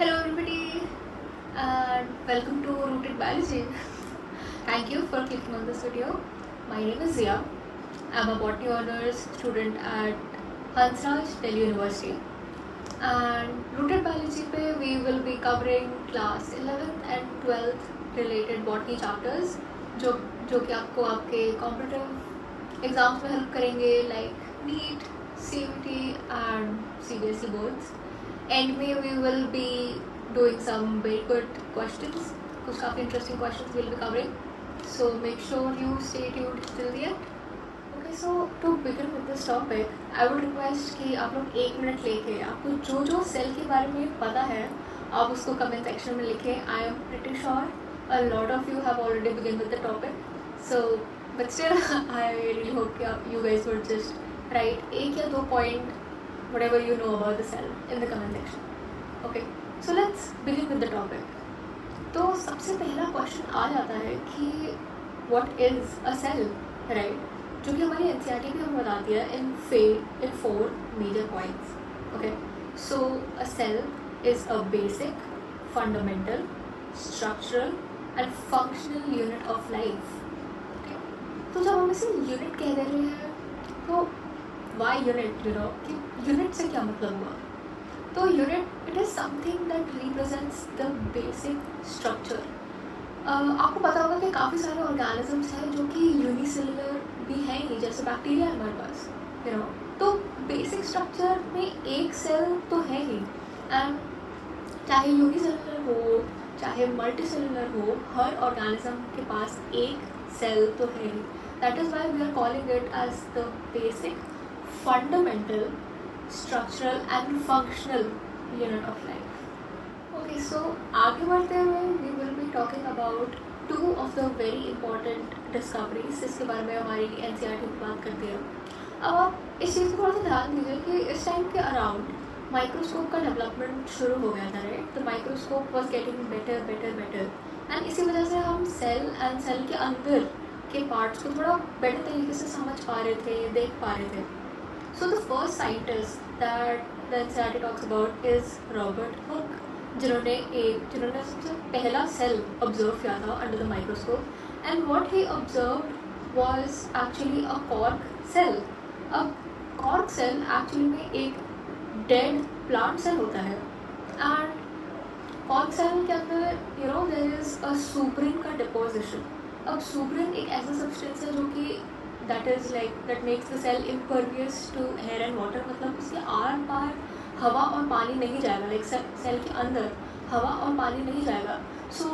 Hello everybody and welcome to Rooted Biology. Thank you for clicking on this video. My name is Zia. I'm a botany honors student at Hansraj Delhi University. And Rooted Biology पे we will be covering class 11th and 12th related botany chapters जो कि आपको आपके competitive exams में help करेंगे like NEET, CUET and CBSE boards. And में we will be doing some very good questions, कुछ काफ़ी interesting questions will be covering, so make sure you stay tuned till the end. Okay, so to begin with this topic I would request कि आप लोग 1 minute लेके आपको जो जो cell के बारे में पता है आप उसको कमेंट सेक्शन में लिखें. I am pretty sure a lot of you have already begin with the topic, so but still I really hope कि you guys would just write 1 या 2 point whatever you know about the cell in the comment section. Okay, so let's begin with the topic. तो सबसे पहला question आ जाता है कि what is a cell, right? जो कि हमारी NCERT भी हमें बताती है in 4 major points. Okay, so a cell is a basic, fundamental, structural and functional unit of life. Okay, तो जब हम इसे यूनिट कह दे रहे हैं तो why unit, कि यूनिट से क्या मतलब हुआ. तो unit it is something that represents the basic structure. आपको पता होगा कि काफ़ी सारे ऑर्गेनिजम्स हैं जो कि यूनिसेलुलर भी हैं ही, जैसे बैक्टीरिया हमारे पास, तो बेसिक स्ट्रक्चर में एक सेल तो है ही. एंड चाहे यूनिसेलुलर हो चाहे मल्टीसेलुलर हो, हर ऑर्गेनिज्म के पास एक सेल तो है ही. That is why we are calling it as the basic, fundamental, structural and functional unit of life. Okay, so आगे बढ़ते हुए we will be talking about 2 of the very important discoveries जिसके बारे में हमारी NCERT की बात करती है. अब आप इस चीज़ को थोड़ा सा ध्यान दीजिए कि इस टाइम के अराउंड माइक्रोस्कोप का डेवलपमेंट शुरू हो गया था, right. The microscope was getting better and इसी वजह से हम सेल एंड सेल के अंदर के पार्ट्स को थोड़ा बेटर तरीके से समझ पा रहे थे, देख पा रहे थे. So the first scientist that the NCERT talks about is Robert Hooke, जिन्होंने सबसे पहला सेल ऑब्जर्व किया था under the microscope. And what he observed was actually a cork cell. अब कॉर्क सेल एक्चुअली में एक डेड प्लांट सेल होता है. एंड कॉर्क सेल के अंदर देयर इज अ सुब्रिन का डिपोजिशन. अब सुब्रिन एक ऐसा सब्सटेंस है जो कि that makes the cell impervious to air and water. मतलब उसके आर पार हवा और पानी नहीं जाएगा, लाइक सेल के अंदर हवा और पानी नहीं जाएगा. सो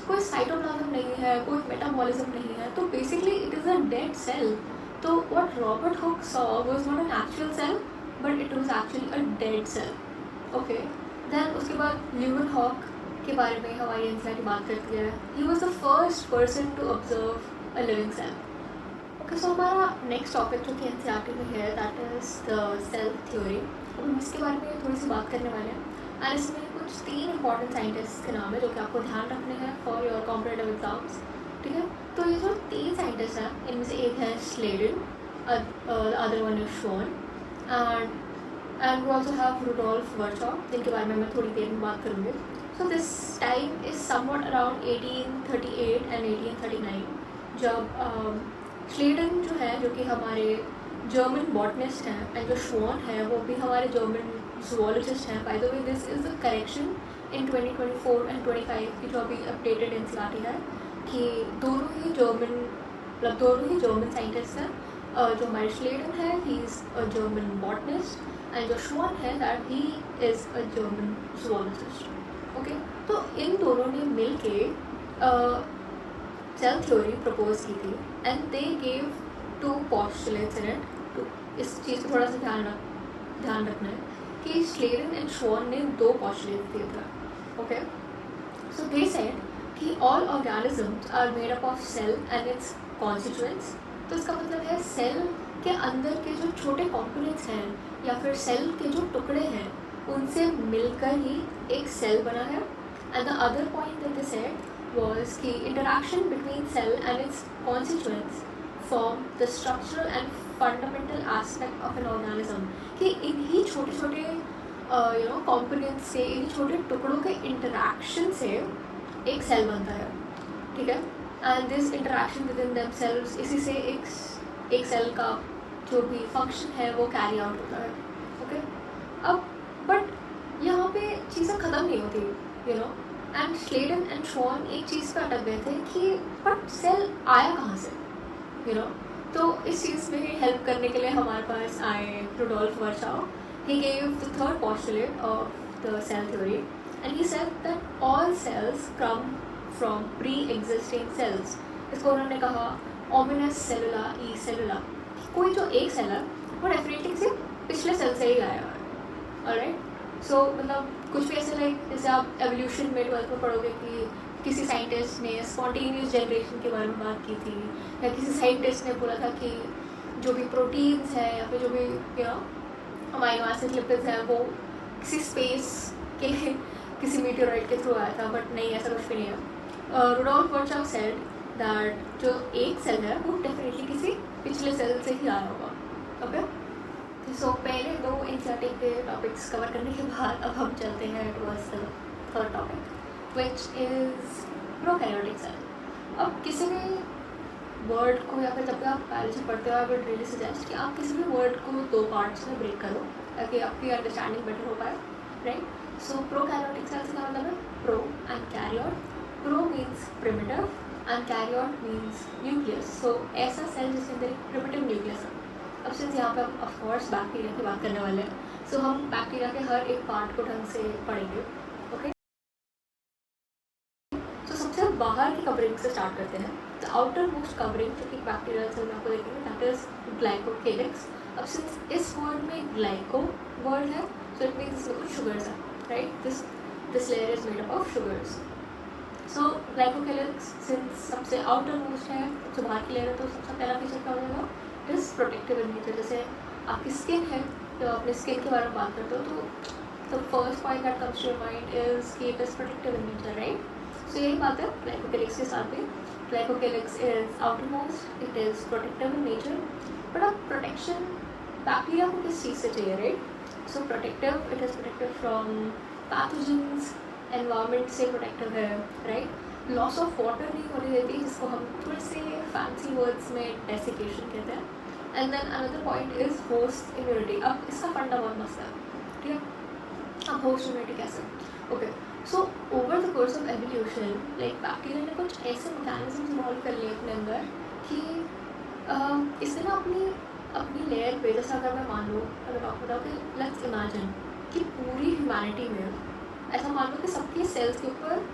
कोई साइटोप्लाज्म नहीं है, कोई मेटाबॉलिज्म नहीं है, तो basically it is a dead cell. तो what Robert Hooke saw was not an actual cell but it was actually a dead cell. Okay, then उसके बाद ल्यूवन हॉक के बारे में हमारी एनसीईआरटी बात करती है. He was the first person to observe a living cell. So हमारा नेक्स्ट टॉपिक जो कि एनसीईआरटी में है that is the cell theory. हम इसके बारे में थोड़ी सी बात करने वाले हैं. एंड इसमें कुछ 3 इंपॉर्टेंट साइंटिस्ट के नाम है जो कि आपको ध्यान रखने हैं फॉर योर कॉम्पिटिटिव एग्जाम्स. ठीक है, तो ये जो 3 साइंटिस्ट हैं इनमें से एक है Schleiden, other one is Schwann and we also have Rudolf Virchow, जिनके बारे में मैं थोड़ी देर में बात करूँगी. So this time is somewhat around 1838 and 1839 जब स्लेडन जो है जो कि हमारे जर्मन बॉटनिस्ट हैं एंड जो श्वान है वो भी हमारे जर्मन जूलॉजिस्ट हैं. Bye the way this is the correction in 2024 and 25 की जो अभी अपडेटेड एनसीईआरटी है कि दोनों ही जर्मन साइंटिस्ट हैं. जो हमारे स्लेडन है he is a German botanist and जो श्वान है that he is a German zoologist. Okay, तो इन दोनों ने मिल के सेल थ्योरी प्रपोज की थी and they gave 2 postulates in it. तो इस चीज़ को थोड़ा सा ध्यान रखना है कि स्लेडन एंड श्वान ने 2 postulates दिए थे. ओके, सो दे सेड कि all organisms are made up of cell and its constituents. तो इसका मतलब है सेल के अंदर के जो छोटे कॉम्पोनेंट्स हैं या फिर सेल के जो टुकड़े हैं उनसे मिलकर ही एक सेल बना है. And the other point that they said was कि interaction between cell and its constituents form the structural and fundamental aspect of an organism. कि इन्हीं छोटे छोटे कंपोनेंट्स से, इन छोटे टुकड़ों के इंटरैक्शन से एक सेल बनता है, ठीक है। And this interaction with in themselves, इसी से एक सेल का जो भी फंक्शन है वो कैरी आउट होता है, ओके। अब बट यहाँ पे चीज़ें ख़त्म नहीं होती, एंड स्लेडन एंड शॉन एक चीज़ पे अटक गए थे कि बट सेल आया कहाँ से, तो इस चीज़ में हेल्प करने के लिए हमारे पास आए Rudolf वर्चाउ. He gave the third postulate of the cell theory, and he said that all cells come from pre-existing cells. इसको उन्होंने कहा omnis cellula e cellula. कोई जो एक सेल है वो डेफिनेटली किसी पिछले सेल से ही आया है, ऑलराइट। सो मतलब कुछ भी ऐसे लाइक जैसे आप एवोल्यूशन में 12th में पढ़ोगे कि किसी साइंटिस्ट ने स्पॉन्टेनियस जनरेशन के बारे में बात की थी, या किसी साइंटिस्ट ने बोला था कि जो भी प्रोटीन्स है या फिर जो भी अमाइनो एसिड लिपिड्स हैं वो किसी स्पेस के किसी मीटियोराइट के थ्रू आया था, बट नहीं, ऐसा कुछ भी नहीं है। रुडोल्फ वर्चाउ सेड दैट जो एक सेल है वो डेफिनेटली किसी पिछले सेल से ही आया होगा, ओके। सो पहले दो एनसीईआरटी के टॉपिक्स कवर करने के बाद अब हम चलते हैं towards the third topic, which is prokaryotic cell. अब किसी भी वर्ड को, या फिर जब भी आप बायोलॉजी पढ़ते हो, आई वुड रियली सजेस्ट कि आप किसी भी वर्ड को दो पार्ट्स में ब्रेक करो ताकि आपकी अंडरस्टैंडिंग बेटर हो पाए, राइट। सो प्रोकैरियोटिक सेल्स का मतलब है pro and karyote. Pro means primitive and karyote means nucleus. So ऐसा सेल जिसके अंदर एक प्रिमिटिव न्यूक्लियस है। अब सिंस यहाँ पे हम ऑफकोर्स बैक्टीरिया की बात करने वाले हैं, सो हम बैक्टीरिया के हर एक पार्ट को ढंग से पढ़ेंगे, ओके। सबसे बाहर की कवरिंग से स्टार्ट करते हैं। द आउटर मोस्ट कवरिंग जो कि बैक्टीरियल सेल में आपको देखेंगे, दैट इज ग्लाइकोकेलिक्स। अब सिंस इस वर्ड में ग्लाइको वर्ड है, सो इट मीन्स इसमें कुछ शुगर्स है, right. This layer is made up of sugars. So glycocalyx since सबसे आउटर मोस्ट है, सबसे बाहर की लेयर है, तो सबसे पहला फीचर क्या हो जाएगा, it is protective in nature. जैसे आपकी स्किन है, जब अपने स्किन के बारे में बात करते हो तो first point that comes to your mind is कि it is protective in nature, right. So यही बात है ग्लाइकोकेलिक्स के साथ भी। Glycocalyx is outermost, it is protective in nature. But अब प्रोटेक्शन बैक्टीरिया को किस चीज़ से चाहिए, right. So protective, it is protective from pathogens, environment से प्रोटेक्टिव है, राइट। लॉस ऑफ वाटर नहीं होने देती, जिसको हम थोड़े से फैंसी वर्ड्स में डेसिकेशन कहते हैं। And then another point is host immunity. अब इसका फंडा बहुत मस्त है, ठीक है। अब होस्ट इम्यूनिटी कैसे, okay. So over the course of evolution like bacteria ने कुछ ऐसे मैकेनिज्म इवॉल्व कर लिए अपने अंदर कि इसने ना अपनी लेयर पे, जैसे अगर मैं मान लूँ, अगर आपको बताओ कि लेट्स इमेजिन कि पूरी ह्यूमैनिटी में ऐसा मान लो कि सबके सेल्स के ऊपर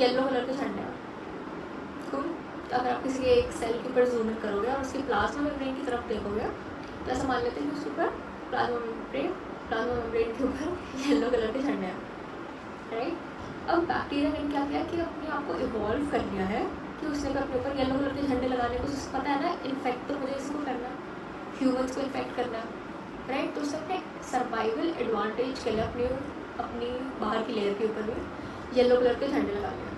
येलो कलर के झंडे हैं, cool। अगर आप किसी के एक सेल के ऊपर जूम इन करोगे और उसकी प्लाज्मा मेम्ब्रेन की तरफ देखोगे तो ऐसा मान लेते हैं कि उसके ऊपर प्लाज्मा मेम्ब्रेन के ऊपर येलो कलर के झंडे हैं, राइट। अब बैक्टीरिया ने क्या किया कि अपने आप को इवॉल्व कर लिया है कि उसने अपने ऊपर येलो कलर के झंडे लगाने को, उसको पता है ना इन्फेक्ट तो मुझे इसको करना है, ह्यूमन्स को इन्फेक्ट करना है, राइट। तो उसने अपने सर्वाइवल एडवांटेज के लिए अपनी बाहर की लेयर के ऊपर भी येलो कलर के झंडे लगा लिया।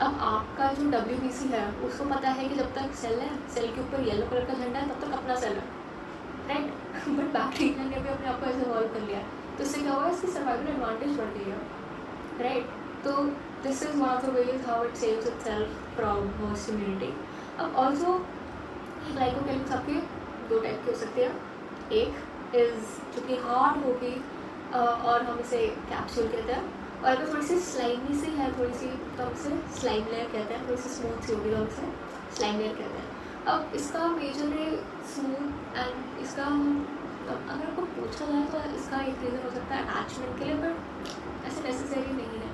अब आपका जो WBC है उसको पता है कि जब तक सेल है, सेल के ऊपर येलो कलर का झंडा है, तब तक अपना सेल है, राइट। बट बैक्टीरिया ने भी अपने आप को ऐसे इवॉल्व कर लिया, तो इससे क्या हुआ, इसकी सर्वाइवल एडवांटेज बढ़ गई है, राइट। तो this is one of the ways how it saves itself from host immunity. अब ऑल्सो ग्लाइकोकेलिक्स आपके दो टाइप के हो सकते हैं। एक इज़ जो कि हार्ड होगी और हम इसे कैप्सूल कहते हैं, और अगर थोड़ी सी स्लाइमी सी है, थोड़ी सी तो हम इसे स्लाइम लेयर कहते हैं, थोड़ी सी स्मूथ सी होगी तो हम इसे स्लाइम लेयर कहते हैं। अब इसका मेजर है स्मूथ, एंड इसका अगर आपको पूछा जाए तो इसका एक रीज़न हो सकता है अटैचमेंट के लिए, बट ऐसे नेसेसरी नहीं है,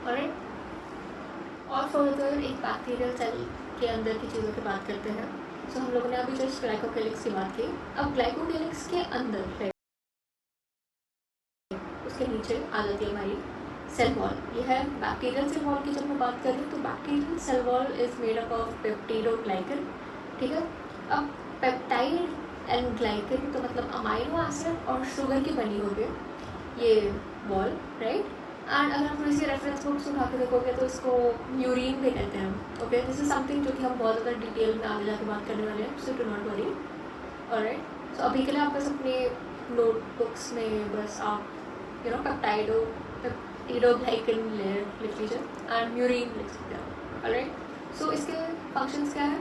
ऑलराइट। और फर्दर एक बैक्टीरियल सेल के अंदर की चीज़ों की बात करते हैं। सो हम लोगों ने अभी जस्ट ग्लाइकोकेलिक्स की बात की। अब ग्लाइकोकेलिक्स के अंदर उसके नीचे आ जाती है हमारी सेल वॉल। यह है बैक्टीरियल सेल वॉल की जब मैं बात कर रही हूँ तो bacterial cell wall is made up of peptidoglycan, ठीक है। अब पेप्टाइड एंड ग्लाइकन तो मतलब अमाइनो एसिड और शुगर की बनी होगी ये वॉल, राइट। एंड अगर हम थोड़ी सी रेफरेंस बुक्स उठा के देखोगे तो इसको यूरिन भी कहते हैं, ओके। दिस इज समथिंग जो कि हम बहुत ज़्यादा डिटेल में आगे जाके बात करने वाले हैं, so do not worry, alright. So अभी के लिए आप बस अपने नोटबुक्स में बस आप पेप्टिडोग्लाइकन लेयर लिख लीजिए, एंड म्यूरिन लिख सकते हैं। ऑलराइट, सो इसके फंक्शंस क्या है?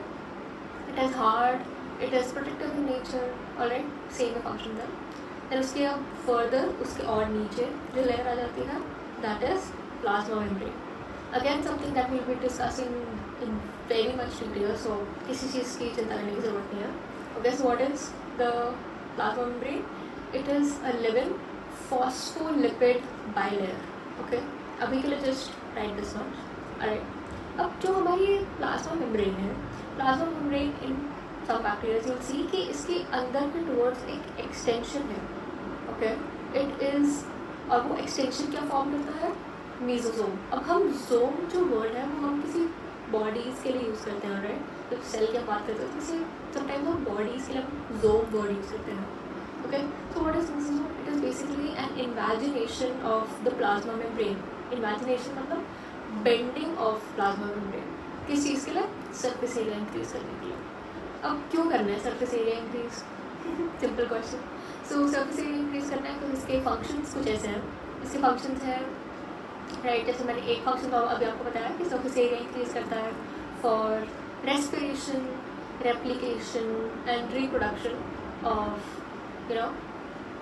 It is hard, it is protective in nature. Alright, same function है। देन उसके अब फर्दर उसके और नीचे जो लेयर आ जाती है that is plasma membrane. Again something that will be discussing in very much detail, so किसी चीज़ की चिंता करने की जरूरत नहीं है। Guess what is the plasma membrane? It is a living phospholipid bilayer. Okay, अभी के लिए just write this much. Alright, अब जो हमारी प्लाज्मा मेम्ब्रेन है, plasma membrane in some bacteria you will see कि इसके अंदर के टुवर्ड्स एक एक्सटेंशन है। ओके, इट इज़, और वो एक्सटेंशन क्या फॉर्म करता है? मीजोसोम। अब हम जोम जो वर्ड है वो हम किसी बॉडीज़ के लिए यूज़ करते हैं। राइट, जब सेल की बात करते हैं तो किसी समटाइम्स हम बॉडीज़ के लिए हम जोम वर्ड यूज़ करते हैं। Okay, so what is mesosome? It is basically an invagination of the plasma membrane. Invagination मतलब बेंडिंग ऑफ प्लाज्मा मेम्ब्रेन। किस चीज़ के लिए? सरफेस एरिया इंक्रीज करने के लिए। अब क्यों करना है surface area increase? Simple question. सो सरफेस एरिया इंक्रीज करना है तो इसके फंक्शंस कुछ ऐसे हैं। इसके फंक्शंस हैं, राइट, जैसे मैंने एक फंक्शन तो अभी आपको बताया कि सरफेस एरिया इंक्रीज करता है for respiration, replication and reproduction of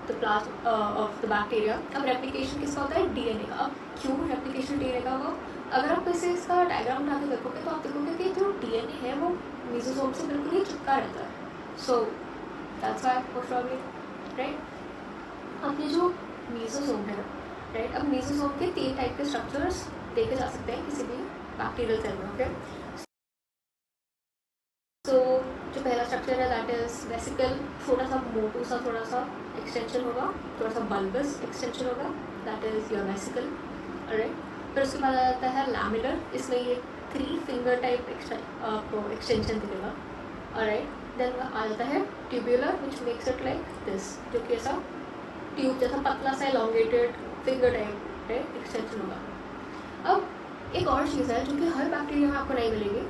of the bacteria. अब रेप्लिकेशन किसका होता है? डीएनए का। अब क्यों रेप्लिकेशन डीएनए का हुआ? अगर आप इसे इसका डायग्राम बना के देखोगे तो आप देखोगे कि जो डीएनए है वो मीजोसोम से बिल्कुल ही चिपका रहता है। So that's why most probably, right. अब ये जो मीजोसोम है, राइट, अब मीजोसोम के 3 टाइप के स्ट्रक्चर्स देखे जा सकते हैं किसी भी बैक्टीरियल सेल में। ओके, सो जो पहला स्ट्रक्चर है दैट इज वेसिकल, छोटा सा मोटू सा थोड़ा सा एक्सटेंशन होगा, थोड़ा सा बल्बस एक्सटेंशन होगा, that is your vesicle. Alright, फिर उसके बाद आ जाता है लैमिनर, इसमें ये 3 फिंगर टाइप आपको एक्सटेंशन दिखेगा। ऑलराइट, देन आ जाता है tubular which makes it like this, जो कि ऐसा ट्यूब जैसा पतला सा एलोंगेटेड फिंगर टाइप एक्सटेंशन होगा। अब एक और चीज़ है जो कि हर बैक्टीरिया में आपको नहीं मिलेगी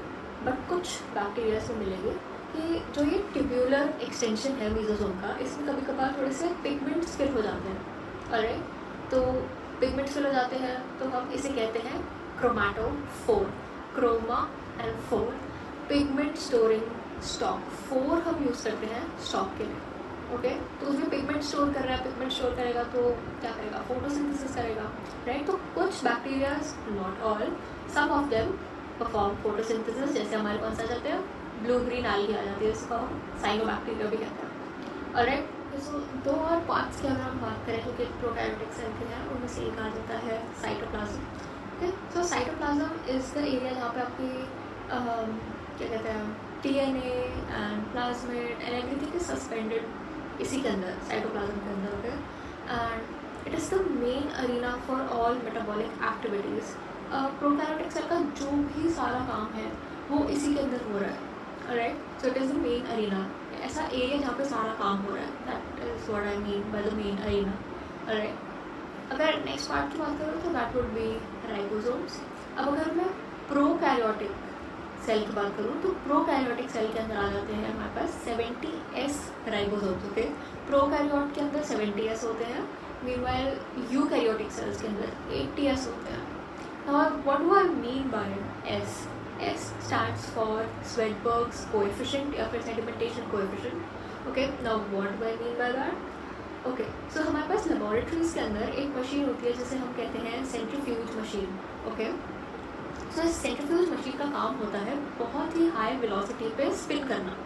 बट कुछ बैक्टीरिया में मिलेगी, कि जो ये ट्यूब्यूलर एक्सटेंशन है मीजोसोम का, इसमें कभी कभार थोड़े से पिगमेंट्स फिल हो जाते हैं। ऑलराइट, तो पिगमेंट्स फिल हो जाते हैं तो हम इसे कहते हैं chromatophore. Chroma and phore, pigment storing stock. 4 हम यूज़ करते हैं स्टॉक के लिए। ओके, तो उसमें पिगमेंट स्टोर कर रहा है, पिगमेंट स्टोर करेगा तो क्या करेगा? फोटोसिंथेसिस करेगा। राइट, तो कुछ bacterias, not all, some of them perform photosynthesis. जैसे हमारे पास आ जाते हैं ब्लू ग्रीन algae आ जाती है, इसको हम साइनोबैक्टीरिया भी कहते हैं। ऑलराइट, सो 2 और पार्ट्स की अगर हम बात करें जो कि प्रोकैरियोटिक सेल के हैं, उनमें से एक आ जाता है cytoplasm. Okay, so cytoplasm is the area जहाँ पे आपकी क्या कहते हैं, DNA and plasmid and everything is suspended इसी के अंदर, साइटोप्लाज्म के अंदर। Okay, and it is the main arena for all metabolic activities. Prokaryotic cell का जो भी सारा काम है वो इसी के अंदर हो रहा है। Alright, so it is the main arena, ऐसा एरिया जहाँ पे सारा काम हो रहा है, that is what I mean by the main arena. Alright, अगर नेक्स्ट पार्ट की बात करूँ तो दैट वुड बी राइबोसोम्स। अब अगर मैं प्रोकैरियोटिक सेल की बात करूँ तो प्रोकैरियोटिक सेल के अंदर आ जाते हैं हमारे पास 70S राइबोसोम्स। ओके, प्रोकैरियोट के अंदर 70S होते हैं, मीनवाइल यूकैरियोटिक सेल्स के अंदर 80S होते हैं। Now what do I mean by S? S stands for Swedberg's coefficient या फिर sedimentation coefficient. Okay, now what do I mean by that? Okay, so हमारे पास लेबोरेटरीज के अंदर एक मशीन होती है जिसे हम कहते हैं सेंट्रीफ्यूज मशीन। ओके, सो इस सेंट्रीफ्यूज मशीन का काम होता है बहुत ही हाई वेलोसिटी पे स्पिन करना।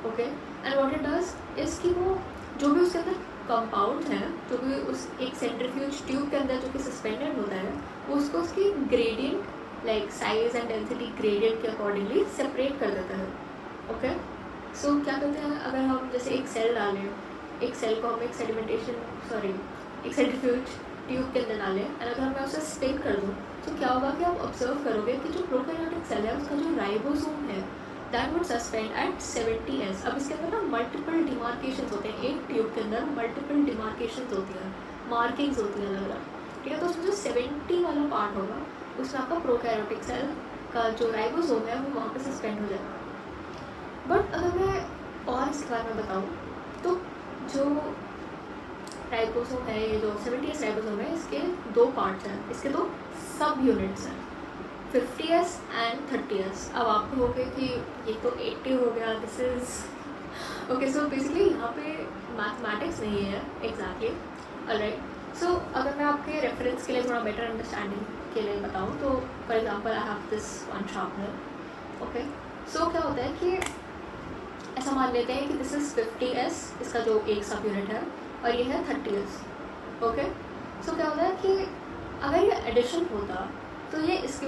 Okay, and what it does is कि वो जो भी उसके अंदर कंपाउंड है, जो भी उस एक सेंट्रीफ्यूज ट्यूब के अंदर जो कि सस्पेंडेड होता है, वो उसको उसकी gradient like size and density gradient के अकॉर्डिंगली सेपरेट कर देता है। ओके, सो क्या करते हैं, अगर हम जैसे एक सेल डालें, एक सेल को हम एक एक सेंट्रीफ्यूज ट्यूब के अंदर डालें, एंड अगर मैं उसे स्पिन कर दूँ तो क्या होगा कि आप ऑब्जर्व करोगे कि जो प्रोकैरियोटिक सेल है उसका जो राइबोसोम है that would suspend eight 70S। अब इसके अंदर ना मल्टीपल डिमार्केशंस होते हैं, एक ट्यूब के अंदर मल्टीपल डिमार्केशंस होती हैं, मार्किंग्स होती हैं अलग अलग। ठीक है, तो उसमें जो 70 वाला पार्ट होगा उसमें आपका प्रोकैरियोटिक सेल का जो राइबोसोम है वो वहाँ पे सस्पेंड हो जाएगा। बट अगर मैं और इसके बारे में बताऊँ तो जो राइबोसोम है, ये जो 70S राइबोसोम है, इसके 2 पार्ट्स हैं, इसके 2 सब यूनिट्स हैं, 50S एंड 30S। अब आप कहोगे कि ये तो 80 हो गया, this is okay. So basically यहाँ पे मैथमेटिक्स नहीं है एग्जैक्टली, ऑलराइट। सो अगर मैं आपके रेफरेंस के लिए थोड़ा बेटर अंडरस्टैंडिंग के लिए बताऊँ तो for example I have this one sharpener, okay. So क्या होता है कि ऐसा मान लेते हैं कि दिस इज़ 50S, इसका जो एक सब यूनिट है, और ये है 30S, ओके। सो क्या होता है कि अगर ये एडिशन होता तो ये इसके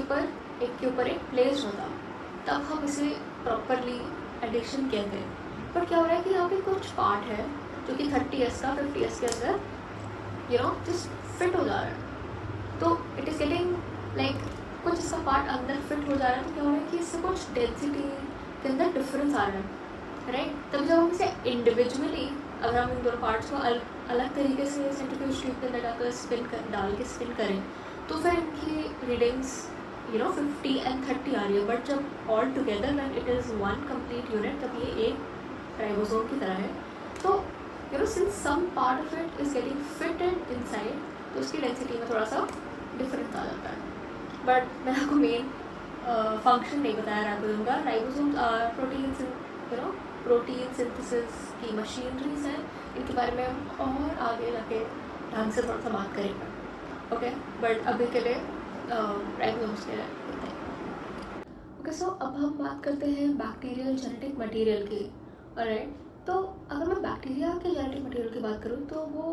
ऊपर एक प्लेस होता, तब हम इसे प्रॉपरली एडिशन कहते हैं। बट क्या हो रहा है कि यहाँ पे कुछ पार्ट है जो कि 30S का 50S के अंदर जस्ट फिट हो जा रहा है, तो इट इज़ गेटिंग लाइक कुछ इसका पार्ट अंदर फिट हो जा रहा है, तो क्या हो रहा है कि इससे कुछ डेंसिटी के अंदर डिफरेंस आ रहा है, राइट। तब जब हम इसे इंडिविजुअली, अगर हम इन दोनों पार्ट्स को अलग तरीके से सेंट्रीफ्यूज ट्यूब के अंदर जाकर डाल के स्पिन करें, तो फिर इनकी रीडिंग्स 50 एंड 30 आ रही है। बट जब all together when it is one complete unit, तब ये एक राइबोसोम की तरह है। तो since some part of it is getting fitted inside, तो उसकी डेंसिटी में थोड़ा सा डिफरेंस आ जाता है। बट मैंने आपको मेन फंक्शन नहीं बताया राइबोसोम का। राइबोसोम प्रोटीन सिंथेसिस की मशीनरीज हैं, इनके बारे में हम और आगे जाके ढंग से थोड़ा सा बात करेंगे, ओके। बट अभी के लिए राइबोसोम्स के लिए ओके। सो अब हम बात करते हैं बैक्टीरियल जेनेटिक मटेरियल की, ऑलराइट। तो अगर मैं बैक्टीरिया के जेनेटिक मटेरियल की बात करूँ तो वो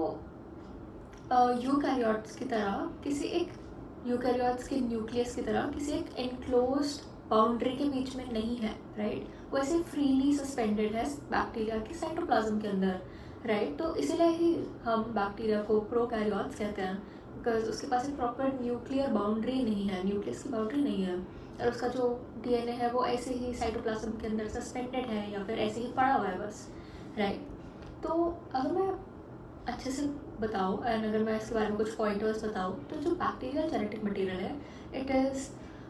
यूकैरियोट्स की तरह यूकैरियोट्स के न्यूक्लियस की तरह किसी एक एनक्लोज्ड बाउंड्री के बीच में नहीं है, राइट। वो ऐसे फ्रीली सस्पेंडेड है बैक्टीरिया के साइटोप्लाज्म के अंदर, राइट। तो इसीलिए ही हम बैक्टीरिया को प्रोकैरियोट्स कहते हैं, बिकॉज उसके पास एक प्रॉपर न्यूक्लियर बाउंड्री नहीं है, न्यूक्लियस की बाउंड्री नहीं है, और उसका जो डीएनए है वो ऐसे ही साइटोप्लाज्म के अंदर सस्पेंडेड है या फिर ऐसे ही पड़ा हुआ है बस, राइट। तो अगर मैं अच्छे से बताऊँ एंड अगर मैं इसके बारे में कुछ पॉइंटर्स बताऊँ, तो जो बैक्टीरियल जेनेटिक मटेरियल है, it is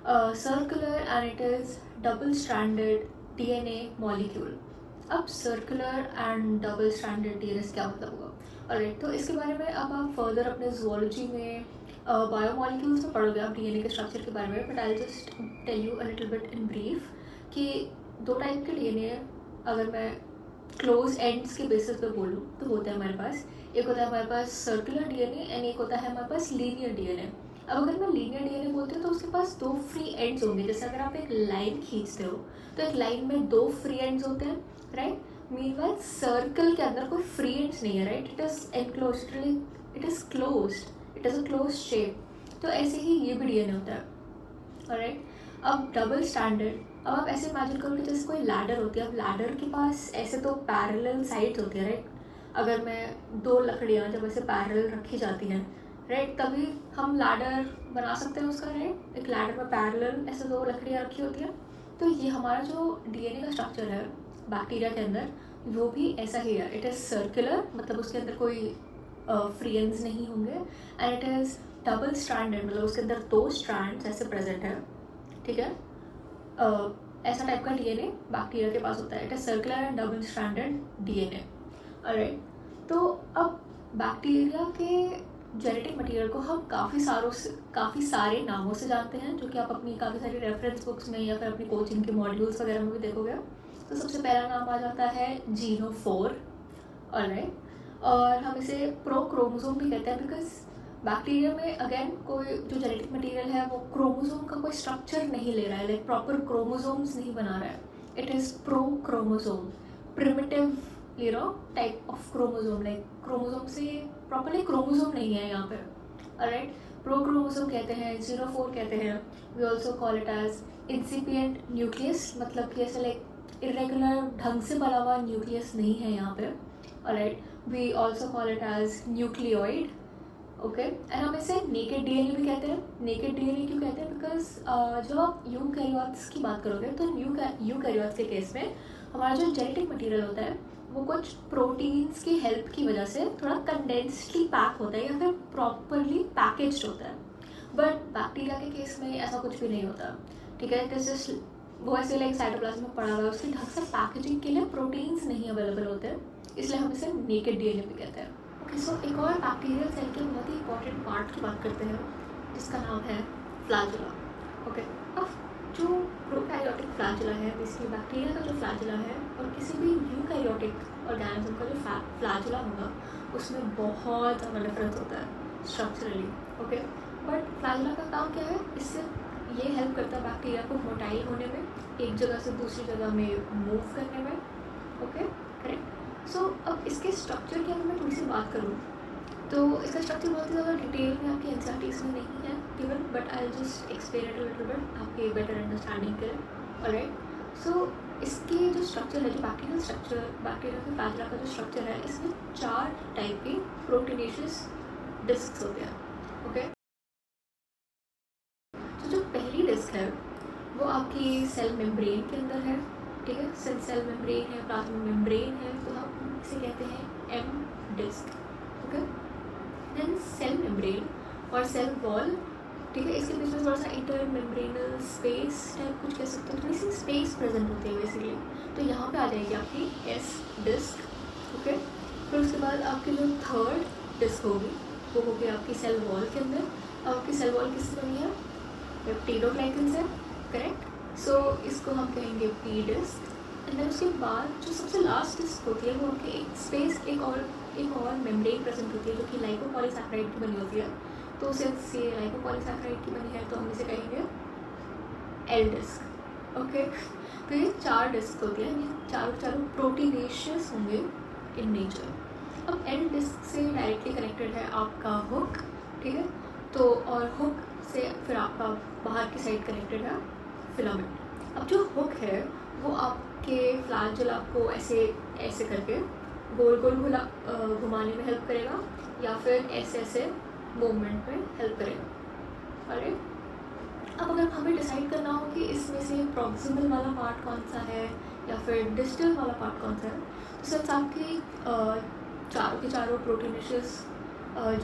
circular and it is double stranded DNA molecule. अब circular and double stranded DNA क्या मतलब होगा, ऑलराइट। तो इसके बारे में अब आप फर्दर अपने ज़ूलॉजी में बायोमॉलिक्यूल्स में पढ़ोगे आप डीएनए के स्ट्रक्चर के बारे में। But I just tell you a little bit in brief कि 2 टाइप के डीएनए, अगर मैं क्लोज एंड्स के बेसिस पे बोलूँ तो होता है हमारे पास। एक होता है हमारे पास सर्कुलर डीएनए एंड एक होता है हमारे पास लीनियर डीएनए। अब अगर मैं लीनियर डीएनए बोलती हूँ तो उसके पास 2 फ्री एंड्स होंगे। जैसे अगर आप एक लाइन खींचते हो तो एक लाइन में 2 फ्री एंड्स होते हैं, राइट। मीनवाइल सर्कल के अंदर कोई फ्री एंड्स नहीं है, right. It is enclosed, it is closed, it is a close shape. तो ऐसे ही ये भी डीएनए होता है, ऑलराइट। अब डबल स्टैंडर्ड, अब आप ऐसे इमेजिन करो कि जैसे कोई लैडर होती है। अब लैडर के पास ऐसे तो पैरेलल साइड्स होती है, राइट। अगर मैं 2 लकड़ियाँ जब ऐसे पैरेलल रखी जाती हैं, राइट, तभी हम लैडर बना सकते हैं उसका, राइट। एक लैडर में पैरेलल ऐसे 2 लकड़ियाँ रखी होती हैं। तो ये हमारा जो डीएनए का स्ट्रक्चर है बैक्टीरिया के अंदर, वो भी ऐसा ही है। इट इज़ सर्कुलर, मतलब उसके अंदर कोई फ्री एंड्स नहीं होंगे, and it is double stranded, मतलब उसके अंदर 2 स्ट्रैंड्स ऐसे प्रेजेंट है, ठीक है। ऐसा टाइप का डीएनए बैक्टीरिया के पास होता है। It is circular and double stranded DNA, alright. तो अब बैक्टीरिया के जेनेटिक मटेरियल को हम काफ़ी सारे नामों से जानते हैं, जो कि आप अपनी काफ़ी सारी रेफरेंस बुक्स में या फिर अपनी कोचिंग के मॉड्यूल्स वगैरह में भी देखोगे। तो सबसे पहला नाम आ जाता है जीनोफोर, ऑलराइट। और हम इसे प्रोक्रोमोसोम भी कहते हैं, बिकॉज बैक्टीरिया में अगेन कोई जो जेनेटिक मटेरियल है वो क्रोमोसोम का कोई स्ट्रक्चर नहीं ले रहा है, लाइक प्रॉपर क्रोमोसोम्स नहीं बना रहा है। It is prochromosome, primitive type of chromosome, like chromosome से प्रॉपरली क्रोमोसोम नहीं है यहाँ पे, ऑलराइट। प्रोक्रोमोसोम कहते हैं, जीनोफोर कहते हैं। We also call it as incipient nucleus, मतलब कि ऐसे लाइक इरेगुलर ढंग से बना हुआ न्यूक्लियस नहीं है यहाँ पे, alright. We also call it as nucleoid, okay. And हम इसे नेकेड डीएनए भी कहते हैं। नेकेड डीएनए क्यों कहते हैं, बिकॉज जब आप यूकैरियोट्स की बात करोगे तो यूकैरियोट्स के केस में हमारा जो जेनेटिक मटेरियल होता है वो कुछ प्रोटीन्स की हेल्प की वजह से थोड़ा कंडेंस्डली पैक होता है या फिर प्रॉपरली पैकेज्ड होता है। बट बैक्टीरिया के केस में ऐसा कुछ भी नहीं होता, ठीक है। इट इज जस्ट वो ऐसे लाइक साइटोप्लाज्म में पड़ा हुआ है, उसकी ढंग से पैकेजिंग के लिए प्रोटीन्स नहीं अवेलेबल होते हैं, इसलिए हम इसे नेकेड डीएनए भी कहते हैं, ओके, सो एक और बैक्टीरियल सेल के बहुत ही इंपॉर्टेंट पार्ट की बात करते हैं जिसका नाम है फ्लैजुला। ओके, अब जो प्रोकैरियोटिक फ्लैजुला है, बेसिकली बैक्टीरिया का जो फ्लैजुला है और किसी भी यूकैरियोटिक ऑर्गेनिज्म का जो फ्लैजुला होगा उसमें बहुत ज़्यादा डिफरेंस होता है स्ट्रक्चरली। ओके, बट फ्लैजुला का काम क्या है, इससे ये हेल्प करता है बैक्टीरिया को मोटाइल होने में, एक जगह से दूसरी जगह में मूव करने में। Okay, correct. सो अब इसके स्ट्रक्चर की अगर मैं थोड़ी सी बात करूँ तो इसका स्ट्रक्चर बहुत ही ज़्यादा डिटेल में आपकी एनसीईआरटीज़ में नहीं है given, but I just explain it a little bit आपके बेटर अंडरस्टैंडिंग के लिए। ऑलराइट, सो इसके जो स्ट्रक्चर है, जो बैक्टीरियल स्ट्रक्चर, बैक्टीरिया के फ्लैजुला का जो स्ट्रक्चर है, इसमें 4 टाइप के प्रोटीनेशियस डिस्क होते हैं। ओके, तो जो पहली डिस्क है वो आपकी सेल मेम्ब्रेन के अंदर है। ठीक है, सेल मेम्ब्रेन है, प्लाज्मा मेम्ब्रेन है, तो हम इसे कहते हैं M disc. Okay, then cell membrane और सेल वॉल, ठीक है, इसके बीच में थोड़ा सा इंटर मेम्ब्रेनल स्पेस टाइप कुछ कह सकते हो, थोड़ी सी स्पेस प्रेजेंट होती है बेसिकली। तो यहाँ पे आ जाएगी आपकी एस डिस्क। ओके, फिर उसके बाद आपकी जो थर्ड डिस्क होगी वो होगी आपकी सेल वॉल के अंदर। आपकी सेल वॉल किससे बनी है, पेप्टिडोग्लाइकन से, करेक्ट। सो इसको हम कहेंगे पी डिस्क। एंड देन उसके बाद जो सबसे लास्ट डिस्क होती है वो आपकी एक स्पेस, एक और मेम्ब्रेन प्रेजेंट होती है जो कि लाइपोपॉलीसैकेराइड की बनी होती है। तो सिंस ये लाइपोपॉलीसैकेराइड की बनी है तो हम इसे कहेंगे एल डिस्क। ओके, तो ये 4 डिस्क होती है, ये चारों प्रोटीनेशियस होंगे इन नेचर। अब एल डिस्क से डायरेक्टली कनेक्टेड है आपका हुक, ठीक है, तो और हुक से फिर आपका बाहर की साइड कनेक्टेड है फिलामेंट। अब जो हुक है वो आपके फ्लैजुला को ऐसे करके गोल गोल घुमाने में हेल्प करेगा या फिर ऐसे मूवमेंट में हेल्प करेगा। ऑलराइट, अब अगर हमें डिसाइड करना हो कि इसमें से प्रॉक्सिमल वाला पार्ट कौन सा है या फिर डिस्टल वाला पार्ट कौन सा है, तो सिर्फ आपकी चारों प्रोटीनेशियस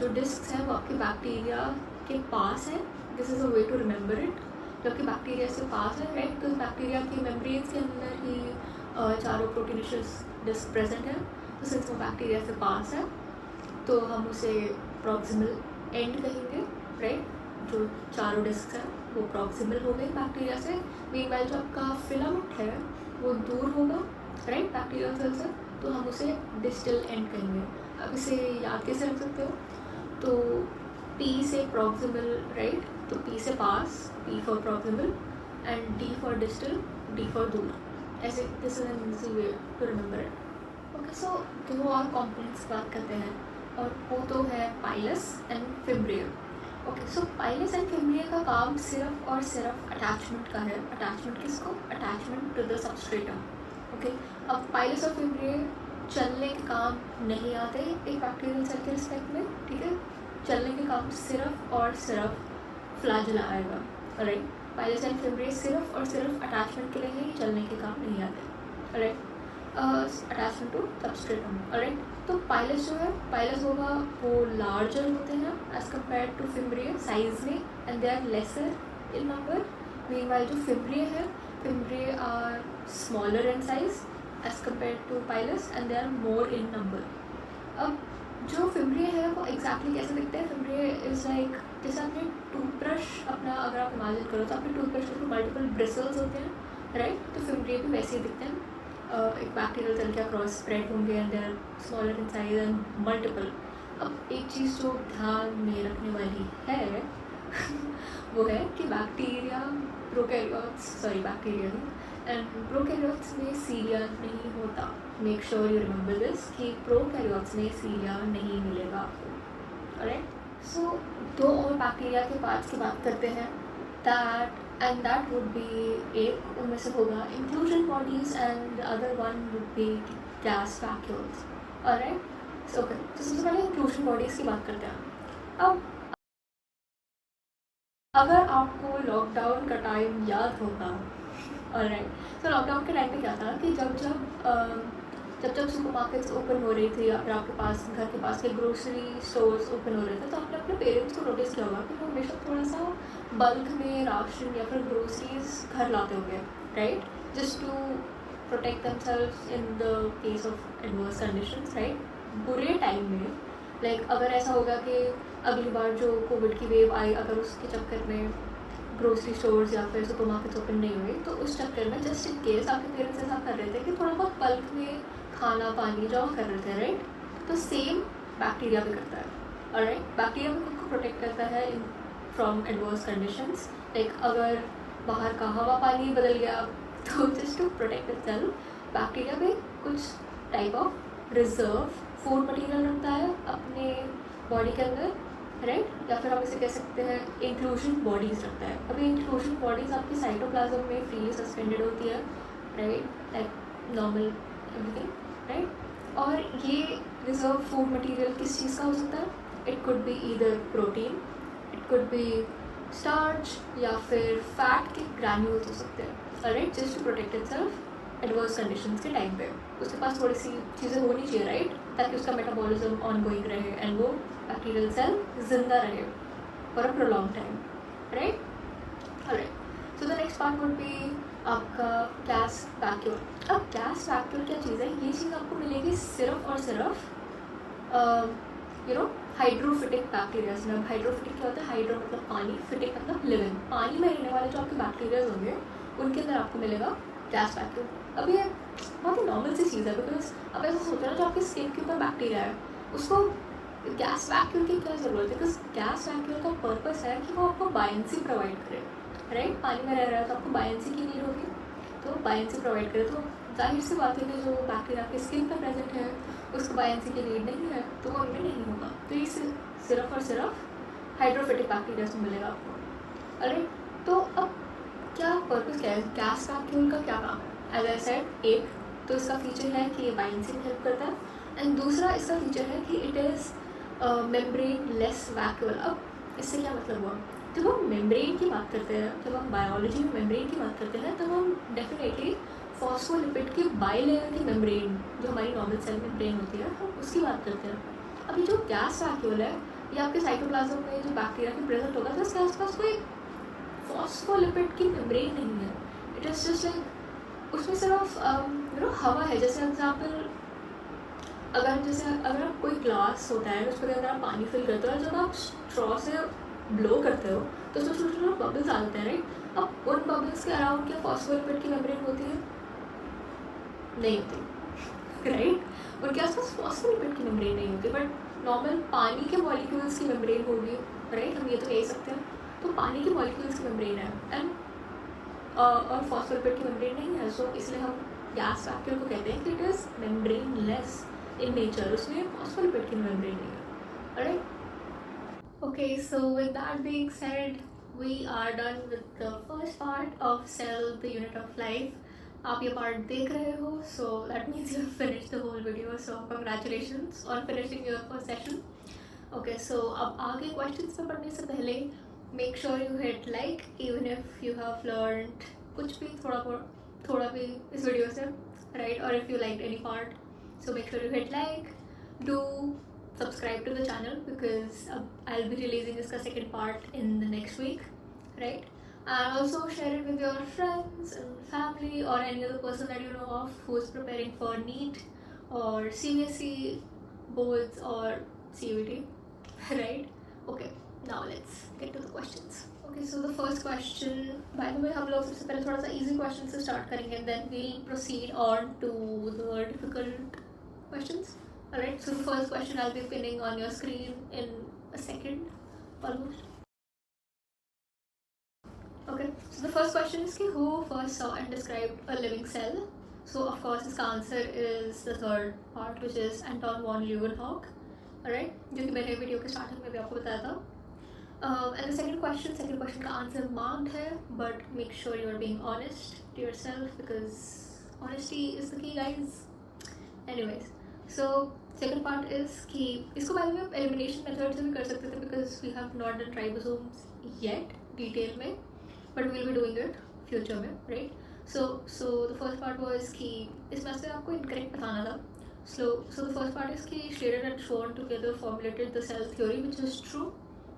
जो डिस्क हैं वो आपके बैक्टीरिया के पास है। This is a way to remember it, जबकि बैक्टीरिया से पास है, राइट, तो बैक्टीरिया की मेम्ब्रेन्स के अंदर ही चारों प्रोटीनेशियस डिस्क प्रेजेंट है। तो सिंस वो बैक्टीरिया से पास है तो हम उसे प्रॉक्सिमल एंड कहेंगे, राइट। जो चारों डिस्क हैं वो प्रॉक्सिमल हो गए बैक्टीरिया से। मीनवाइल जो आपका फिलामेंट है वो दूर होगा, राइट, बैक्टीरियल सेल से, तो हम उसे डिस्टल एंड कहेंगे। अब इसे याद कैसे रख सकते हो, तो P से प्रॉक्सिमल, राइट, तो P से पास, P for proximal, and D for distal, D for दूर, ऐसे। This is an easy way to remember it. Okay, so 2 और कॉम्पोनेंट्स बात करते हैं और वो तो है pilus and fimbriae. Okay, so pilus and fimbriae का काम सिर्फ और सिर्फ अटैचमेंट का है। अटैचमेंट किसको, attachment to the substratum. Okay, अब पाइलस और फिब्रिया चलने के काम नहीं आते एक बैक्टीरियल सेल के रिस्पेक्ट में, ठीक है, चलने के काम सिर्फ और सिर्फ फ्लैजुला आएगा। राइट, पाइलस एंड फिब्रिया सिर्फ और सिर्फ अटैचमेंट के लिए ही, चलने के काम नहीं आते। Right, attachment to substratum. Right, तो पाइलस जो है, पाइलस होगा वो लार्जर होते हैं as compared to fimbriae size में, and they are lesser in number. Meanwhile जो फिब्रिया है, fimbriae are smaller in size as compared to pilus and they are more in number. अब जो फिब्रिया है वो एग्जैक्टली कैसे दिखते हैं, फिब्रिया इज़ लाइक जैसे आपने टूथब्रश अपना अगर आप इमेजिन करो तो आपके टूथब्रश में मल्टीपल ब्रिसल्स होते हैं, राइट, तो फिब्रिया भी वैसे ही दिखते हैं। एक बैक्टीरियल सेल के अक्रॉस स्प्रेड होंगे and they are smaller in size and multiple. अब एक चीज़ जो ध्यान में रखने वाली है वो है कि बैक्टीरिया एंड प्रोकैरियोट्स में सीलिया नहीं होता। Make sure you remember this कि प्रोकैरियोट्स में सीलिया नहीं मिलेगा आपको। ऑलराइट, सो 2 और बैक्टीरिया के पार्ट्स की बात करते हैं, दैट वुड बी, एक उनमें से होगा inclusion bodies and other one would be gas vacuoles. Alright, so okay, तो सबसे पहले इंक्लूजन बॉडीज़ की बात करते हैं। अब अगर आपको लॉकडाउन का टाइम याद होगा, ऑलराइट, तो लॉकडाउन के टाइम पे क्या था कि जब सुपरमार्केट्स ओपन हो रही थी या फिर आपके पास घर के पास के ग्रोसरी स्टोर्स ओपन हो रहे थे, तो आपने अपने पेरेंट्स को नोटिस किया होगा कि वो हमेशा थोड़ा सा बल्क में राशन या फिर ग्रोसरीज घर लाते होंगे, right, just to protect themselves in the case of adverse conditions, right. बुरे टाइम में लाइक अगर ऐसा होगा कि अगली बार जो कोविड की वेव आई, अगर उसके चक्कर में ग्रोसरी स्टोर्स या फिर सुपर मार्केट्स ओपन नहीं हुए, तो उस चक्कर में जस्ट इन केस आपके पेरेंट्स ऐसा कर रहे थे कि थोड़ा बहुत बल्क में खाना पानी जमा कर रहे थे, राइट? तो सेम बैक्टीरिया भी करता है, ऑलराइट? बैक्टीरिया भी खुद को प्रोटेक्ट करता है फ्रॉम एडवर्स कंडीशंस। लाइक अगर बाहर का हवा पानी बदल गया, तो just to protect itself bacteria भी कुछ type of reserve food material रखता है अपने बॉडी के अंदर, राइट? या फिर हम इसे कह सकते हैं इंक्लूजन बॉडीज रखता है। अभी इंक्लूजन बॉडीज आपकी साइटोप्लाज्म में फ्रीली सस्पेंडेड होती है, right? Like normal everything, right? और ये रिजर्व फूड मटेरियल किस चीज़ का हो सकता है? It could be either protein, it could be starch, या फिर फैट के ग्रैन्यूल्स हो सकते हैं, right? Just to protect itself adverse conditions के टाइम पे उसके पास थोड़ी सी चीज़ें होनी चाहिए, राइट? ताकि उसका मेटाबॉलिज्म ऑन गोइंग रहे एंड वो बैक्टीरियल सेल जिंदा रहे for a prolong time, right? Alright, so the next part would be आपका गैस वैक्यूल। अब गैस वैक्यूल क्या चीज़ है? ये चीज़ आपको मिलेगी सिर्फ और सिर्फ हाइड्रोफिटिक बैक्टीरिया में। हाइड्रोफिटिक क्या होता है? हाइड्रो मतलब पानी, फिटिक मतलब लिविंग। पानी में रहने वाले जो आपके बैक्टीरियाज होंगे उनके अंदर आपको मिलेगा गैस वैक्यूल। अब ये बहुत ही नॉर्मल सी चीज़ है, बिकॉज अब ऐसा सोचो ना, जो आपकी स्किन के ऊपर बैक्टीरिया है उसको गैस वैक्यूल की क्या ज़रूरत है? बिकॉज गैस वैक्यूल का पर्पस है कि वो आपको बायंसी प्रोवाइड करे, राइट? पानी में रह रहा है तो आपको बायंसी की नीड होगी, तो बायंसी प्रोवाइड करे। तो जाहिर सी बात है कि जो बैक्टीरिया आपकी स्किन पर प्रेजेंट है उसको बायंसी की नीड नहीं है, तो वो उनमें नहीं होगा। तो ये सिर्फ और सिर्फ हाइड्रोफिटिक बैक्टीरिया से मिलेगा आपको, अरे? तो अब क्या पर्पस क्या है? गैस वैक्यूल का क्या काम है? एज आई सेड, एक तो इसका फीचर है कि ये बाइंड से हेल्प करता है, एंड दूसरा इसका फीचर है कि it is membrane less vacuole. अब इससे क्या मतलब हुआ? जब हम मेम्ब्रेन की बात करते हैं, जब हम बायोलॉजी में मेम्ब्रेन की बात करते हैं, तब हम डेफिनेटली फॉस्फोलिपिड की बाइलेयर की मेम्ब्रेन, जो हमारी नॉर्मल सेल मेम्ब्रेन होती है, हम उसकी बात करते हैं। अभी जो गैस वैक्यूल है, ये आपके साइटोप्लाज्म में जो बैक्टीरिया की प्रेजेंट होगा, तो इसके आसपास कोई फॉस्फोलिपिड की मेम्ब्रेन नहीं है। इट इज़ जस्ट लाइक उसमें सिर्फ हवा है। जैसे एग्जाम्पल, अगर आप कोई ग्लास होता है उसके अंदर आप पानी फिल करते हो, जब आप स्ट्रॉ से ब्लो करते हो तो उसमें छोटे छोटे बबल्स आ जाते हैं, राइट? अब उन बबल्स के अराउंड क्या फॉस्फोलिपिड की मेम्ब्रेन होती है? नहीं होती, राइट? उनके आसपास फॉस्फोलिपिड की मेम्ब्रेन नहीं होती, बट नॉर्मल पानी के मॉलिक्यूल्स की मेम्ब्रेन होगी, राइट? हम ये तो कह ही सकते हैं। तो पानी के मॉलिक्यूल्स की मेम्ब्रेन है एंड और फॉस्फोलिपिड की मेम्ब्रेन नहीं है, सो इसलिए हम गैस वैक्यूल को कहते हैं कि it is membrane less in nature, उसमें फॉस्फोलिपिड की मेम्ब्रेन नहीं है, right? Okay, so with that being said, we are done with the first part of Cell, the Unit of Life. आप ये पार्ट देख रहे हो, so that means you have finished the whole video, so congratulations on finishing your first session. Okay, so अब आगे questions में पढ़ने से पहले make sure you hit like even if you have learned कुछ भी थोड़ा भी इस वीडियो से, right? Or if you liked any part, so make sure you hit like, do subscribe to the channel because I'll be releasing this second part in the next week, right? And also share it with your friends and family or any other person that you know of who is preparing for NEET or CBSE boards or CUET, right? Okay, now let's get to the questions. Okay, so the first question, by the way, हम लोग सबसे पहले थोड़ा सा easy question से start करेंगे, then we'll proceed on to the difficult questions. Alright, so the first question I'll be pinning on your screen in a second, almost. Okay, so the first question is कि who first saw and described a living cell? So of course इसका answer is the third part, which is Anton von Leeuwenhoek, alright, जो कि मैंने video के starting में भी आपको बताया था. And the second question का आंसर मार्क्ड है, but make sure you are being honest to yourself because honesty is the key, guys. Anyways, so second part is कि इसको बाद में आप एलिमिनेशन मेथड से भी कर सकते थे because we have not done ribosomes yet detail में, but we'll be doing it future में, right? So the first part was कि इसमें से आपको incorrect बताना था. So the first part is कि Schrader and Schwann together formulated the cell theory, which is true.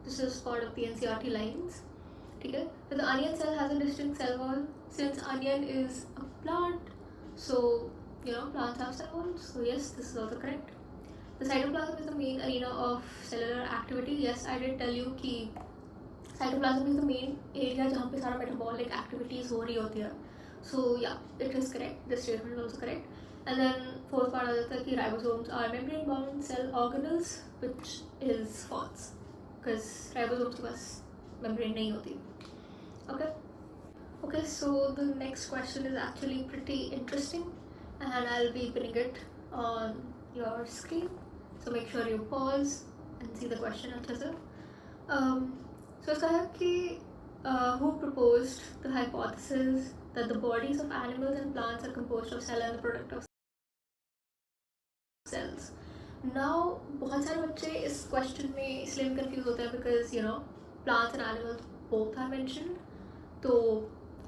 This is part of the NCERT lines. ठीक है? But the onion cell has a distinct cell wall. Since onion is a plant, so plants have cell walls. So yes, this is also correct. The cytoplasm is the main arena of cellular activity. Yes, I did tell you कि cytoplasm is the main area जहाँ पे सारा metabolic activities हो रही होती है. So yeah, it is correct. This statement is also correct. And then fourth part आ जाता है कि ribosomes are membrane bound cell organelles, which is false because ribosomes के पास membrane नहीं होती. Okay. Okay, so the next question is actually pretty interesting, and I'll be putting it on your screen. So make sure you pause and see the question अच्छे से. So इसका है कि who proposed the hypothesis that the bodies of animals and plants are composed of cell and the product of cells. Now बहुत सारे बच्चे इस question में इसलिए confused होते हैं because you know plants and animals both are mentioned. तो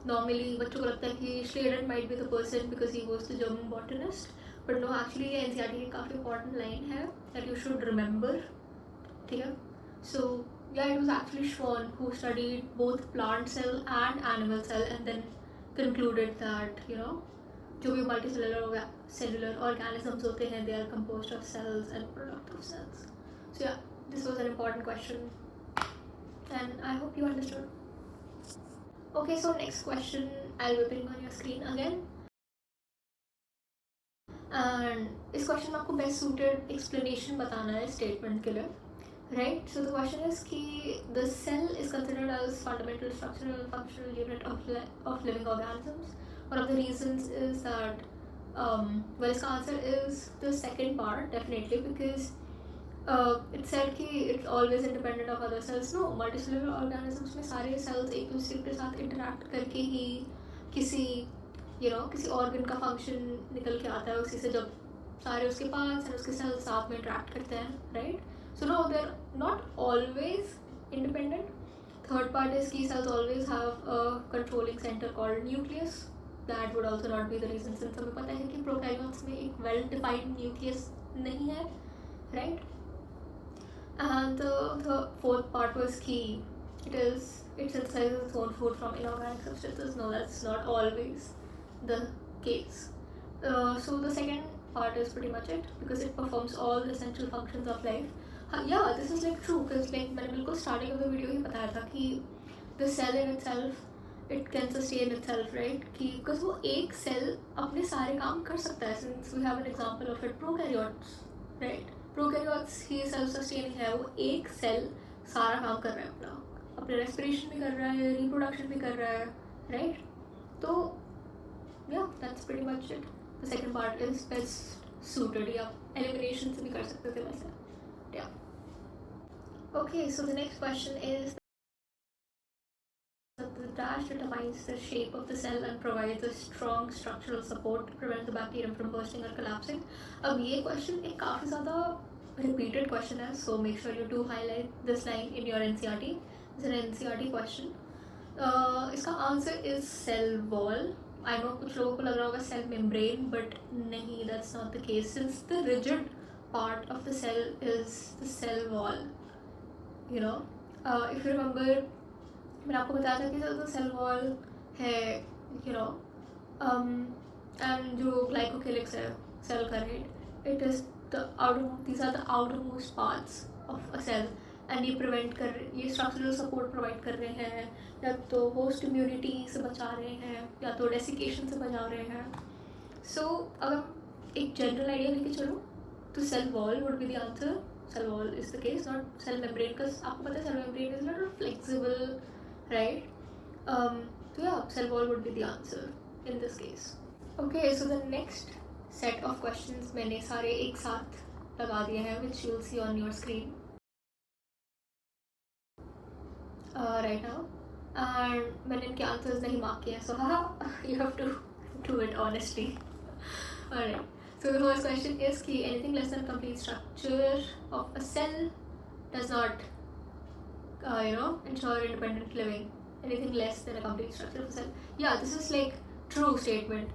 normally बच्चों को लगता है कि Schleiden might be the person because he was the German botanist, but no, actually ये NCERT की काफ़ी important line है that you should remember. ठीक है? So yeah, it was actually Schwann who studied both plant cell and animal cell and then concluded that you know जो भी multicellular organisms होते हैं they are composed of cells and product of cells. So yeah, this was an important question and I hope you understood. Okay, so next question I'll be putting on your screen again. And इस question में आपको best suited explanation बताना है statement के लिए, right? So the question is कि the cell is considered as fundamental structural and functional unit of living organisms. One of the reasons is that well, इसका answer is the second part definitely because it said कि it's always independent of other cells. No, multicellular organisms में सारे cells एक दूसरे के साथ interact करके ही किसी किसी organ का function निकल के आता है उसी से जब सारे उसके parts और उसके cells साथ में interact करते हैं, right? So no, they're not always independent. Third part is कि cells always have a controlling center called nucleus. That would also not be the reason since हमें पता है कि prokaryotes में एक well-defined nucleus नहीं है, right? And the fourth part was key. It synthesizes its own food from inorganic substances. No, that's not always the case. So the second part is pretty much it because it performs all the essential functions of life. Yeah, this is like true because like मैंने बिल्कुल starting of the video ही बताया था कि the cell in itself it can sustain itself, right? कि because वो एक cell अपने सारे काम कर सकता है since we have an example of it prokaryotes, right? Prokaryotes he self sustaining है. वो एक सेल सारा काम कर रहा है अपने रेस्पिरेशन भी कर रहा है रिप्रोडक्शन भी कर रहा है, राइट? तो या that's pretty much it. The second part is best suited. या एलिमिनेशन से भी कर सकते थे वैसे. या okay, so the next question is the dash determines the shape of the cell and provides a strong structural support to prevent the bacterium from bursting or collapsing. अब ये question एक काफ़ी ज़्यादा repeated question है, so make sure you do highlight this line in your NCERT. It's an NCERT question. इसका answer is cell wall. I know कुछ लोगों को लग रहा होगा cell membrane, but नहीं, that's not the case. Since the rigid part of the cell is the cell wall, you know, if you remember मैंने आपको बताया था कि जो सेल वॉल है एंड जो ग्लाइकोकेलिक्स है सेल का, right, it is these are the outermost parts of a cell and ये स्ट्रक्चरल सपोर्ट प्रोवाइड कर रहे हैं, या तो होस्ट इम्यूनिटी से बचा रहे हैं या तो डेसिकेशन से बचा रहे हैं. सो अगर एक जनरल आइडिया लेके चलो तो cell wall would be the answer. Cell wall is the case, not cell membrane, because आपको पता है cell membrane is not flexible, right? So yeah, cell wall would be the answer in this case. Okay, so the next set of questions मैंने सारे एक साथ लगा दिए हैं, which you'll see on your screen right now. And मैंने इनके answers नहीं mark किए हैं, so you have to do it honestly. Alright. So the first question is कि anything less than complete structure of a cell does not ensure independent living. Anything less than a complete structure of a cell. Yeah, this is like true statement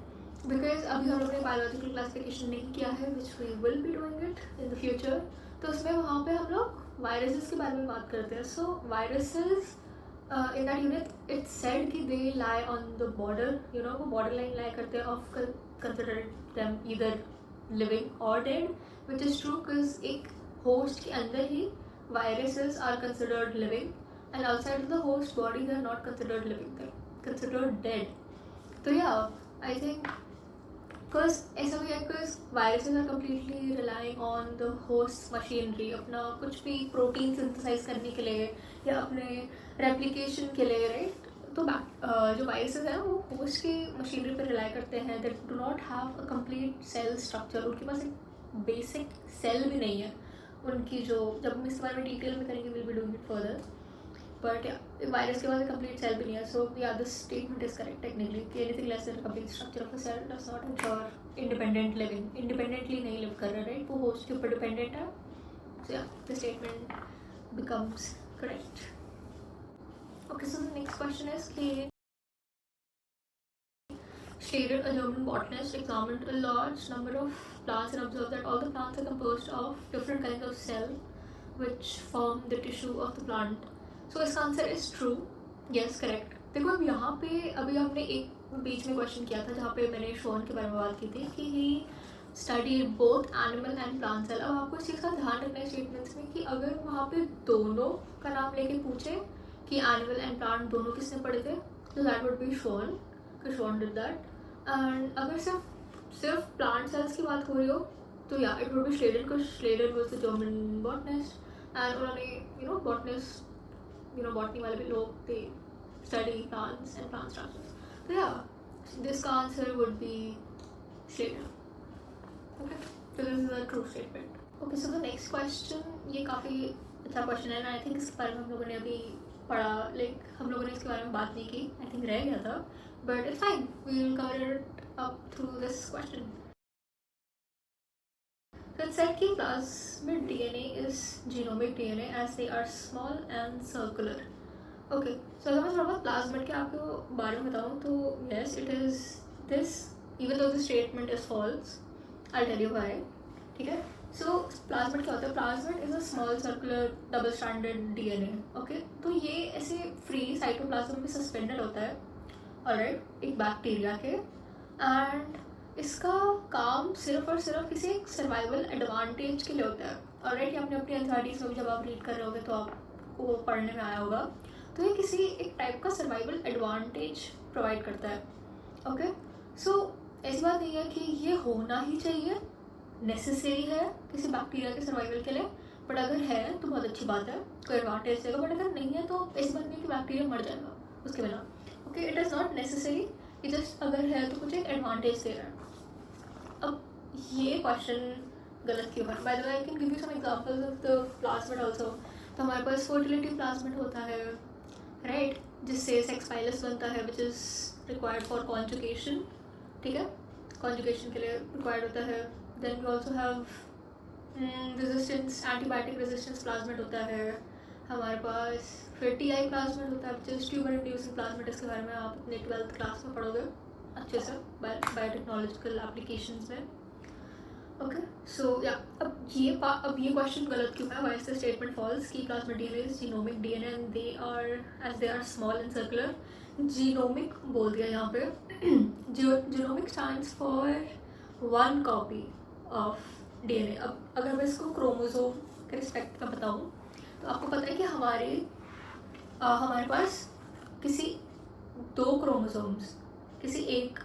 because अभी हम लोग ने biological classification नहीं किया है, which we will be doing it in the future. तो उसमें वहाँ पे हम लोग viruses के बारे में बात करते हैं. So viruses in that unit it said कि they lie on the border, वो borderline lie करते हैं of consider them either living और dead, which is true because एक होस्ट के अंदर ही viruses are considered living and outside of the host body they are not considered living, they're considered dead. So yeah, I think because ऐसा भी है because viruses are completely relying on the host machinery अपना कुछ भी protein synthesise करने के लिए या अपने रेप्लिकेशन के लिए, राइट? तो जो वायरसेस हैं वो होस्ट की मशीनरी पर रिलाई करते हैं. They do not have a complete cell structure, उनके पास एक बेसिक सेल भी नहीं है उनकी. जो जब हम इस बारे में डिटेल में करेंगे will be doing it further, but virus के पास एक कंप्लीट सेल भी नहीं है. So yeah this statement is correct technically कि anything less than complete structure of a cell does not ensure independent living. Independently नहीं live कर रहा, right? वो होस्ट के ऊपर डिपेंडेंट है. सो या the statement becomes correct. Okay, so the next question is कि stated a German botanist examined a large number of plants and observed that all the plants are composed of different kinds of cell which form the tissue of the plant. So इसका answer is true. Yes, correct. देखो अब यहाँ पे अभी हमने एक बीच में question किया था जहाँ पे मैंने शोन के बारे में बात की थी कि he studied both animal and plant cell. अब आपको इस चीज़ का ध्यान रखना है स्टेटमेंट्स में कि अगर वहाँ पे दोनों का नाम लेके पूछे कि एनिमल एंड प्लांट दोनों किसने पढ़े थे, तो दैट वुड बी शोन, कि शोन डिड दैट. एंड अगर सिर्फ प्लांट सेल्स की बात हो रही हो तो yeah it would be Schleiden, because Schleiden was the German botanist and उन्होंने बॉटनी वाले भी लोग थे, study plants and plant structures. तो या दिस का answer would be Schleiden. Okay, so this is a true statement. Okay, so the next question, ये काफ़ी अच्छा क्वेश्चन है. आई थिंक इसके बारे में हम लोगों ने अभी पढ़ा, लाइक हम लोगों ने इसके बारे में बात नहीं की, आई थिंक रह गया था, but it's fine. We will cover it up through this question. So it said कि plasmid DNA is genomic DNA as they are small and circular. Okay, so अगर मैं थोड़ा बहुत plasmid के आपको बारे में बताऊँ तो yes, it is this, even though the statement is false. I'll tell you why. ठीक है? So plasmid क्या होता है? Plasmid is a small circular double-stranded DNA. Okay, तो ये ऐसे free cytoplasm में suspended होता है, ऑलराइट, एक बैक्टीरिया के. एंड इसका काम सिर्फ और सिर्फ किसी एक सर्वाइवल एडवांटेज के लिए होता है. ऑलराइट, ये आपने अपनी एनसीईआरटीज़ में भी जब आप रीड कर रहे होगे तो आपको वो पढ़ने में आया होगा. तो ये किसी एक टाइप का सर्वाइवल एडवांटेज प्रोवाइड करता है. ओके, सो ऐसी बात नहीं है कि ये होना ही चाहिए, नेसेसरी है किसी बैक्टीरिया के सर्वाइवल के लिए, बट अगर है तो बहुत अच्छी बात है, कोई एडवांटेज देगा. बट अगर नहीं है तो ऐसी बात नहीं कि बैक्टीरिया मर जाएगा उसके बिना. Okay, it is not necessary, ये जस्ट अगर है तो कुछ एक एडवांटेज दे रहा है. अब ये क्वेश्चन गलत क्यों है? By the way I can give you some examples of the plasmid also. तो हमारे पास फर्टिलिटी प्लाज्मिड होता है, राइट, जिससे सेक्स पाइलस बनता है which is required for conjugation. ठीक है, कॉन्जुगेशन के लिए रिक्वायर्ड होता है. Then we also have resistance, antibiotic resistance plasmid होता है हमारे पास. फिर टीआई प्लाज्मिड होता है, जो ट्यूबर इंड्यूसिंग प्लाज्मिड, इसके बारे में आप अपने 12th क्लास में पढ़ोगे अच्छे से बायोटेक्नोलॉजिकल एप्लीकेशंस में. ओके, सो या अब ये क्वेश्चन गलत क्यों है? Why is the statement false कि plasmid DNA is genomic DNA and they are small and circular. Genomic बोल दिया यहाँ पे. Genomic stands for one copy of DNA. अब अगर मैं इसको क्रोमोसोम के रिस्पेक्ट का बताऊँ तो आपको पता है कि हमारे पास किसी दो क्रोमोसोम्स, किसी एक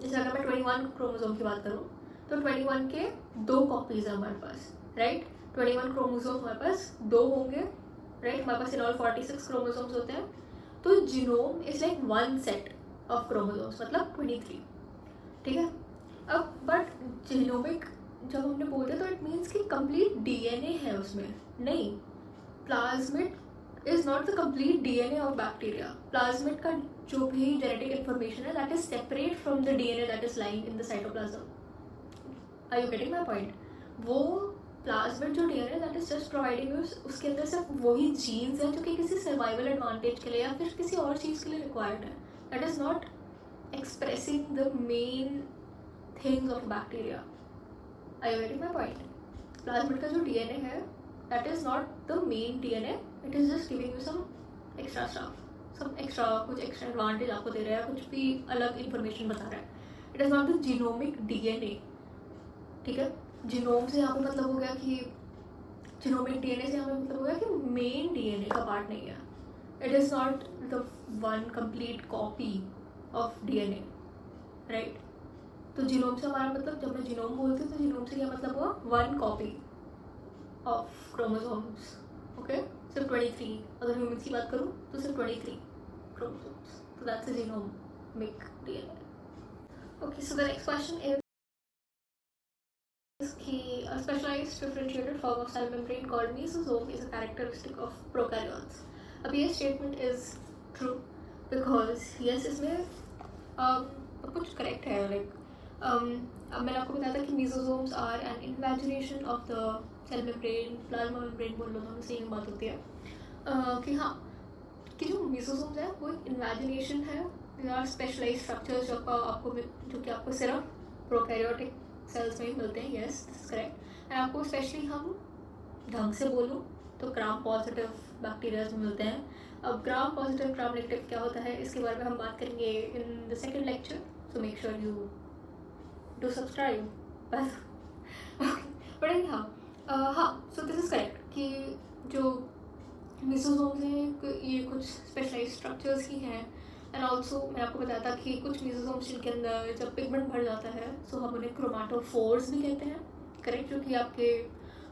जैसे अगर मैं 21 क्रोमोसोम की बात करूँ तो 21 के दो कॉपीज़ हैं हमारे पास, राइट. 21 क्रोमोसोम हमारे पास दो होंगे, राइट. हमारे पास इन ऑल 46 क्रोमोसोम्स होते हैं. तो genome is like one set of chromosomes, मतलब 23. ठीक है. अब बट जीनोमिक जब हमने बोलते हैं तो इट मीन्स कि कंप्लीट डीएनए है उसमें. नहीं, plasmid is not the complete DNA of bacteria. Plasmid का जो भी जेनेटिक इन्फॉर्मेशन है that is separate from the DNA that is lying in the cytoplasm. Are you getting my point? वो plasmid जो DNA that is just providing you, उसके अंदर सिर्फ वही जीन्स हैं जो कि किसी सर्वाइवल एडवांटेज के लिए या फिर किसी और चीज़ के लिए रिक्वायर्ड है. That is not expressing the main things of bacteria. Are you getting my point? Plasmid का जो डीएनए है that is not the main DNA, it is just giving you some extra stuff, some extra कुछ extra advantage आपको दे रहा है, कुछ भी अलग information बता रहा है. It is not the genomic DNA, ठीक है। जीनोम से यहाँ पे मतलब हो गया कि जीनोमिक डीएनए से यहाँ पे मतलब हो गया कि मेन डीएनए का पार्ट नहीं है। It is not the one complete copy of DNA, right. तो जीनोम से हमारा मतलब, जब मैं जीनोम बोलती हूँ तो जीनोम से क्या मतलब हुआ, one copy of chromosomes, okay. सिर्फ 23, अगर ह्यूमन्स की बात करूँ तो सिर्फ 23 chromosomes. So that's a genomic DNA. Okay, so the next question is a specialized differentiated form of cell membrane called mesosome is a characteristic of prokaryotes. अब ये statement is true because yes, इसमें कुछ correct है, like अब मैंने आपको बताया था कि mesosomes are an invagination of the cell membrane, plasma membrane बोल लो, दोनों सेम बात होती है कि हाँ कि जो मेसोसोम्स है वो एक इन्वेजिनेशन है, या स्पेशलाइज स्ट्रक्चर्स जो कि आपको सिर्फ प्रोकैरियोटिक सेल्स में ही मिलते हैं, यस दिस करेक्ट। एंड आपको स्पेशली हम ढंग से बोलूँ तो ग्राम पॉजिटिव बैक्टीरियाज में मिलते हैं। अब ग्राम पॉजिटिव ग्राम नेगेटिव क्या होता है इसके बारे में हम बात करेंगे in the second lecture, so make sure you do subscribe. But हाँ, सो दिस इज करेक्ट कि जो मेसोसोम्स हैं ये कुछ स्पेशलाइज स्ट्रक्चर्स ही हैं। एंड ऑल्सो मैं आपको बताया था कि कुछ मेसोसोम्स जिनके अंदर जब पिगमेंट भर जाता है सो हम उन्हें क्रोमाटोफोर्स भी कहते हैं, करेक्ट, जो कि आपके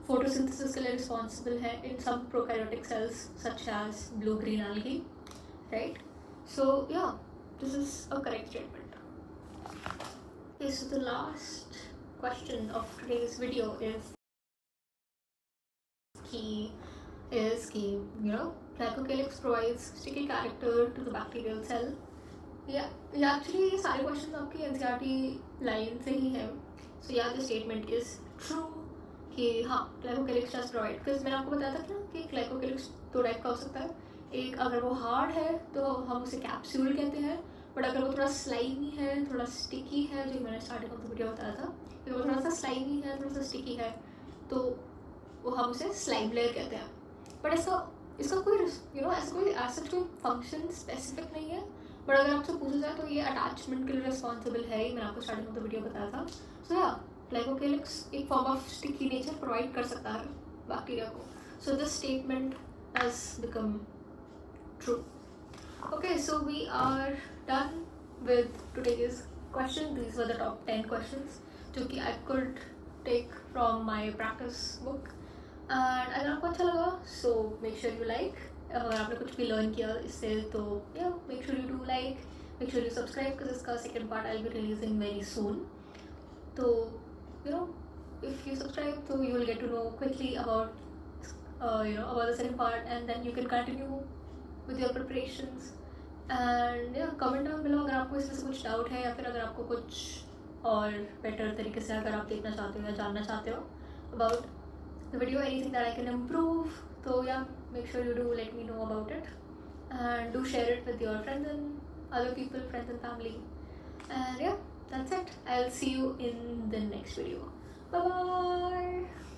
फोटोसिंथेसिस के लिए रिस्पॉन्सिबल है in some prokaryotic cells such as blue green algae, right. So yeah this is a correct statement. Okay, so the last question of today's video is glycocalyx provides sticky character to the bacterial cell. Actually ये सारे question आपकी NCERT line से ही हैं। सो या the statement is true कि हाँ ग्लाइकोकेलिक्स does provide, because मैंने आपको बताया था क्या कि ग्लाइकोकेलिक्स दो टाइप का हो सकता है। एक अगर वो हार्ड है तो हम उसे कैप्सूल कहते हैं, बट अगर वो थोड़ा स्लाइमी है, थोड़ा स्टिकी है, जो मैंने स्टार्टिंग ऑफ द वीडियो बताया था कि वो थोड़ा सा स्लाइमी है, थोड़ा सा स्टिकी है, तो वो हम उसे स्लाइम लेयर कहते हैं। बट इसका कोई ऐसा कोई फंक्शन स्पेसिफिक नहीं है, बट अगर आपसे पूछा जाए तो ये अटैचमेंट के लिए रिस्पॉन्सिबल है ही, मैंने आपको स्टार्टिंग ऑफ द वीडियो बताया था। सो या ग्लाइकोकेलिक्स एक form of sticky nature provide कर सकता है बैक्टीरिया को। So this statement has become true. Okay, so we are done with today's question. These were the top 10 questions जो कि I could take from my practice book. And अगर आपको अच्छा लगा so make sure you like, अगर आपने कुछ भी लर्न किया इससे तो या make sure you do like, make sure you subscribe, because इसका second part I will be releasing very soon. तो if you subscribe तो you will get to know quickly about about the second part, and then you can continue with your preparations. and comment down below अगर आपको इसमें से कुछ doubt है, या फिर अगर आपको कुछ और बेटर तरीके से अगर आप देखना चाहते हो या जानना चाहते हो about the video, anything that I can improve, so make sure you do let me know about it, and do share it with your friends and other people, friends and family. And that's it. I'll see you in the next video. Bye bye.